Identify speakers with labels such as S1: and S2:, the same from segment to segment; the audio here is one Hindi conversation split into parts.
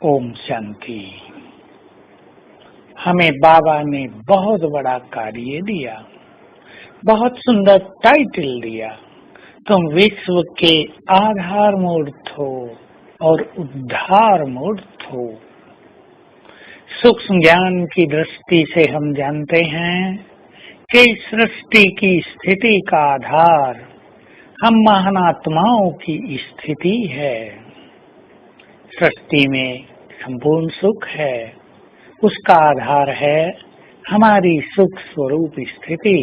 S1: ओम शांति। हमें बाबा ने बहुत बड़ा कार्य दिया, बहुत सुंदर टाइटल दिया। तुम विश्व के आधार मूर्त हो और उद्धार मूर्त हो। सूक्ष्म ज्ञान की दृष्टि से हम जानते हैं कि सृष्टि की स्थिति का आधार हम महान आत्माओं की स्थिति है। सृष्टि में संपूर्ण सुख है, उसका आधार है हमारी सुख स्वरूप स्थिति।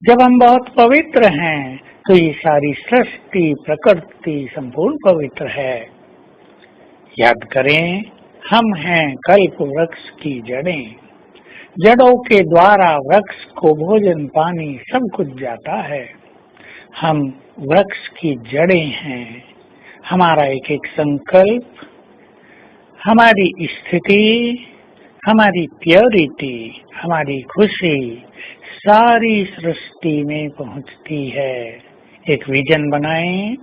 S1: जब हम बहुत पवित्र हैं तो ये सारी सृष्टि प्रकृति संपूर्ण पवित्र है। याद करें, हम हैं कल्प वृक्ष की जड़ें। जड़ों के द्वारा वृक्ष को भोजन पानी सब कुछ जाता है। हम वृक्ष की जड़ें हैं। हमारा एक एक संकल्प, हमारी स्थिति, हमारी प्योरिटी, हमारी खुशी सारी सृष्टि में पहुंचती है। एक विजन बनाएं,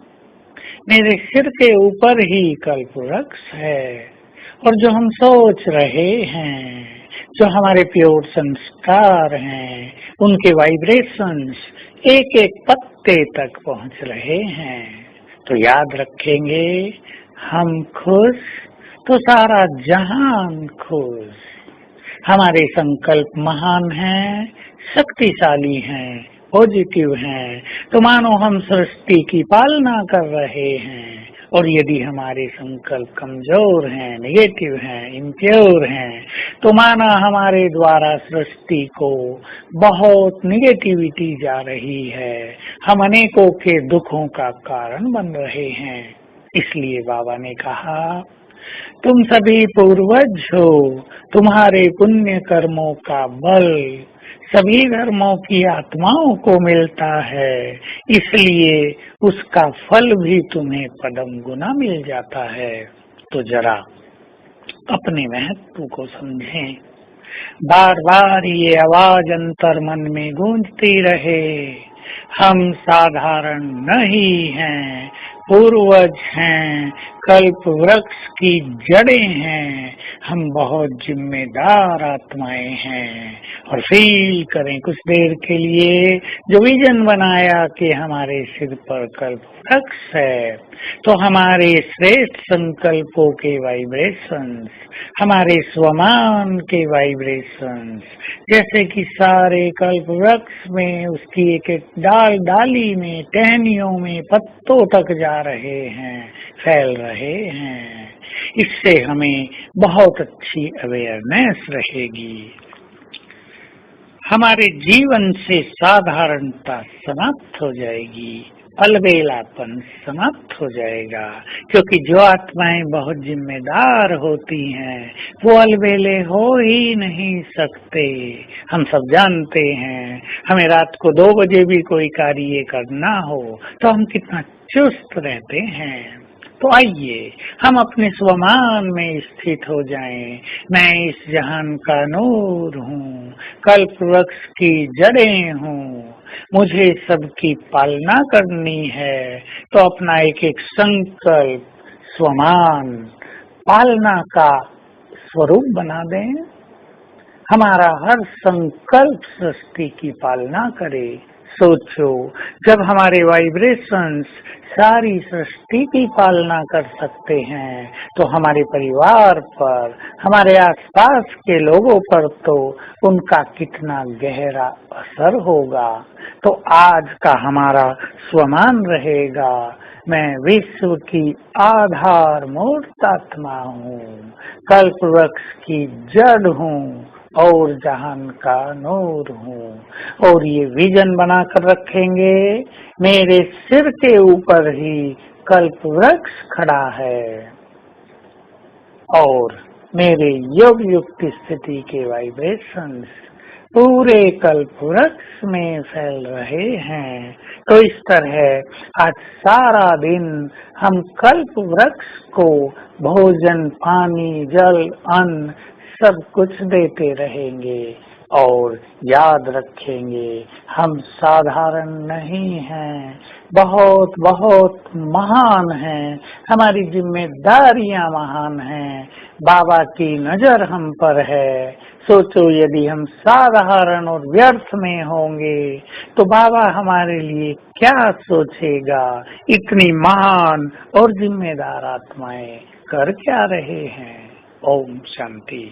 S1: मेरे सिर के ऊपर ही कल्प वृक्ष है और जो हम सोच रहे हैं, जो हमारे प्योर संस्कार हैं, उनके वाइब्रेशंस एक एक पत्ते तक पहुंच रहे हैं। तो याद रखेंगे, हम खुश तो सारा जहान खुश। हमारे संकल्प महान हैं, शक्तिशाली हैं, पॉजिटिव हैं, तो मानो हम सृष्टि की पालना कर रहे हैं। और यदि हमारे संकल्प कमजोर हैं, नेगेटिव हैं, इम्प्योर हैं, तो माना हमारे द्वारा सृष्टि को बहुत निगेटिविटी जा रही है। हम अनेकों के दुखों का कारण बन रहे हैं। इसलिए बाबा ने कहा, तुम सभी पूर्वज हो, तुम्हारे पुण्य कर्मों का बल सभी धर्मों की आत्माओं को मिलता है, इसलिए उसका फल भी तुम्हें पदम गुना मिल जाता है। तो जरा अपने महत्व को समझें। बार बार ये आवाज अंतर मन में गूंजती रहे, हम साधारण नहीं हैं, पूर्वज हैं, कल्प वृक्ष की जड़ें हैं, हम बहुत जिम्मेदार आत्माएं हैं। और फील करें कुछ देर के लिए, जो विजन बनाया कि हमारे सिर पर कल्प वृक्ष है, तो हमारे श्रेष्ठ संकल्पों के वाइब्रेशंस, हमारे स्वमान के वाइब्रेशंस, जैसे कि सारे कल्प वृक्ष में उसकी एक एक डाल डाली में, टहनियों में, पत्तों तक जा रहे हैं, फैल रहे हैं। इससे हमें बहुत अच्छी अवेयरनेस रहेगी। हमारे जीवन से साधारणता समाप्त हो जाएगी, अलबेलापन समाप्त हो जाएगा, क्योंकि जो आत्माएं बहुत जिम्मेदार होती हैं वो अलबेले हो ही नहीं सकते। हम सब जानते हैं, हमें रात को 2 बजे भी कोई कार्य करना हो तो हम कितना चुस्त रहते हैं। तो आइए हम अपने स्वमान में स्थित हो जाएं। मैं इस जहान का नूर हूँ, कल्प वृक्ष की जड़ें हूँ, मुझे सबकी पालना करनी है। तो अपना एक एक संकल्प स्वमान पालना का स्वरूप बना दें। हमारा हर संकल्प सृष्टि की पालना करे। सोचो, जब हमारे वाइब्रेशंस सारी सृष्टि की पालना कर सकते हैं, तो हमारे परिवार पर, हमारे आसपास के लोगों पर तो उनका कितना गहरा असर होगा। तो आज का हमारा स्वमान रहेगा, मैं विश्व की आधार मूर्त आत्मा हूँ, कल्प वृक्ष की जड़ हूँ और जहान का नूर हूँ। और ये विजन बनाकर रखेंगे, मेरे सिर के ऊपर ही कल्प वृक्ष खड़ा है और मेरे योग युक्त स्थिति के वाइब्रेशंस पूरे कल्प वृक्ष में फैल रहे हैं। तो इस तरह आज सारा दिन हम कल्प वृक्ष को भोजन, पानी, जल, अन्न सब कुछ देते रहेंगे। और याद रखेंगे हम साधारण नहीं हैं, बहुत बहुत महान हैं, हमारी जिम्मेदारियां महान हैं, बाबा की नजर हम पर है। सोचो यदि हम साधारण और व्यर्थ में होंगे तो बाबा हमारे लिए क्या सोचेगा। इतनी महान और जिम्मेदार आत्माएं कर क्या रहे हैं। ओम शांति।